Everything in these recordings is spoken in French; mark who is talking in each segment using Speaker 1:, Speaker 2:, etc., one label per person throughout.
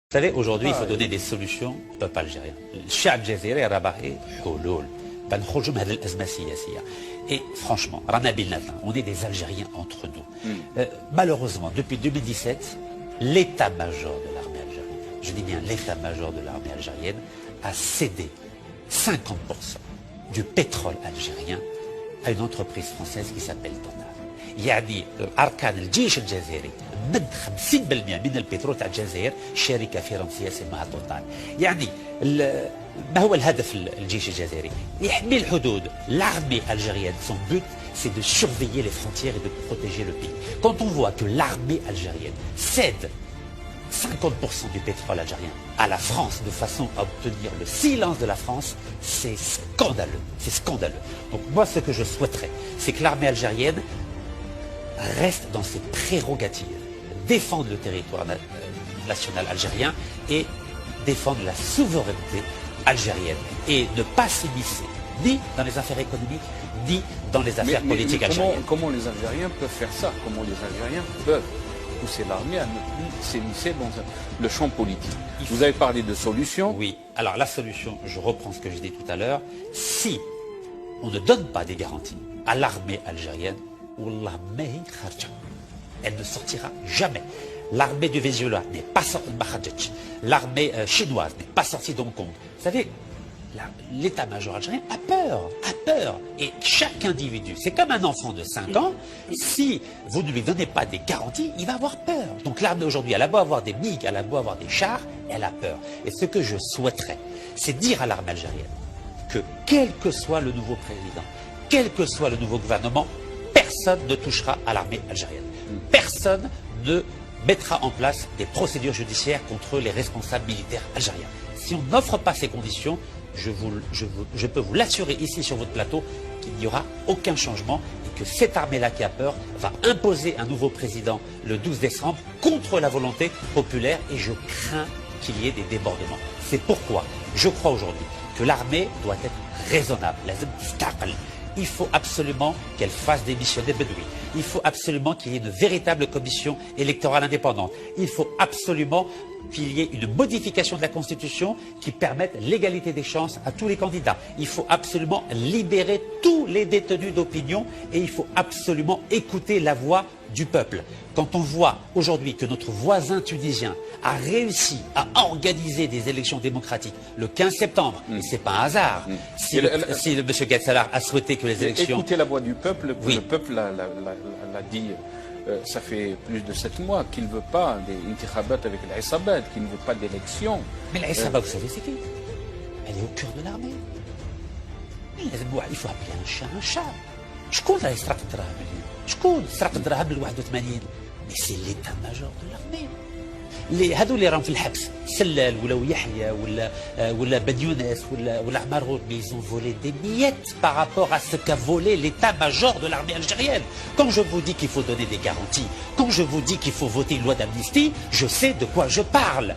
Speaker 1: Vous savez, aujourd'hui, il faut donner des solutions au peuple algérien. الشعب الجزائري راه باغي حلول بنخرجوا من هذه الأزمة السياسية. Et franchement, Rana Bilnathan, on est des Algériens entre nous. Malheureusement, depuis 2017, l'état-major de l'armée algérienne, je dis bien l'état-major de l'armée algérienne, a cédé 50% du pétrole algérien à une entreprise française qui s'appelle Total. يعني أركان الجيش الجزائري من 50% من البترول تاع الجزائر شركة فرنسية اسمها توتال. يعني ما هو الهدف الجيش الجزائري؟ يحمي الحدود. L'armée algérienne, son but, c'est de surveiller les frontières et de protéger le pays. Quand on voit que l'armée algérienne cède 50% du pétrole algérien à la France de façon à obtenir le silence de la France, c'est scandaleux. C'est scandaleux. Donc moi, ce que je souhaiterais, c'est que l'armée algérienne reste dans ses prérogatives, défendre le territoire national algérien et défendre la souveraineté algérienne et ne pas s'immiscer ni dans les affaires économiques ni dans les affaires politiques algériennes.
Speaker 2: Comment les Algériens peuvent faire ça? Comment les Algériens peuvent pousser l'armée à ne plus s'immiscer dans le champ politique? Vous avez parlé de solutions.
Speaker 1: Oui, alors la solution, je reprends ce que je dis tout à l'heure, si on ne donne pas des garanties à l'armée algérienne, elle ne sortira jamais. L'armée du Venezuela n'est pas sortie de Mahadjech. L'armée chinoise n'est pas sortie d'Hong Kong. Vous savez, l'état-major algérien a peur, a peur. Et chaque individu, c'est comme un enfant de 5 ans, si vous ne lui donnez pas des garanties, il va avoir peur. Donc l'armée aujourd'hui, elle a beau avoir des MiG, elle a beau avoir des chars, elle a peur. Et ce que je souhaiterais, c'est dire à l'armée algérienne que quel que soit le nouveau président, quel que soit le nouveau gouvernement, personne ne touchera à l'armée algérienne. Personne ne mettra en place des procédures judiciaires contre les responsables militaires algériens. Si on n'offre pas ces conditions, je peux vous l'assurer ici sur votre plateau qu'il n'y aura aucun changement et que cette armée-là qui a peur va imposer un nouveau président le 12 décembre contre la volonté populaire et je crains qu'il y ait des débordements. C'est pourquoi je crois aujourd'hui que l'armée doit être raisonnable. Il faut absolument qu'elle fasse démissionner Bedoui. Il faut absolument qu'il y ait une véritable commission électorale indépendante. Il faut absolument qu'il y ait une modification de la Constitution qui permette l'égalité des chances à tous les candidats. Il faut absolument libérer tous les détenus d'opinion et il faut absolument écouter la voix du peuple. Quand on voit aujourd'hui que notre voisin tunisien a réussi à organiser des élections démocratiques le 15 septembre, et ce n'est pas un hasard, si M. Gatsalar a souhaité que les élections...
Speaker 2: Écoutez la voix du peuple,
Speaker 1: oui.
Speaker 2: Le peuple l'a dit, ça fait plus de 7 mois qu'il ne veut pas des intikhabat avec l'Aïsabat, qu'il ne veut pas d'élections.
Speaker 1: Mais l'Aïsabat, vous savez c'est qui? Elle est au cœur de l'armée. Il faut appeler un chat un chat. شكون اللي يسرق الدراهم اليوم؟ شكون سرق الدراهم ال 81؟ مي سي ليتا ماجور دو لارمي. هذو اللي راهم في الحبس سلال ولا يحيى ولا بن يونس ولا عمار غول مي ils ont volé des miettes par rapport à ce qu'a volé l'état-major de l'armée algérienne. Quand je vous dis qu'il faut donner des garanties, quand je vous dis qu'il faut voter une loi d'amnistie, je sais de quoi je parle.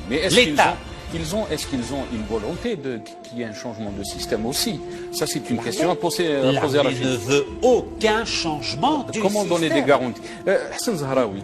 Speaker 2: Mais est-ce qu'ils ont une volonté qu'il y ait un changement de système aussi? Ça, c'est une question à poser à la
Speaker 1: L'armée ne veut aucun changement du système.
Speaker 2: Comment donner des garanties? Hassan Zahraoui.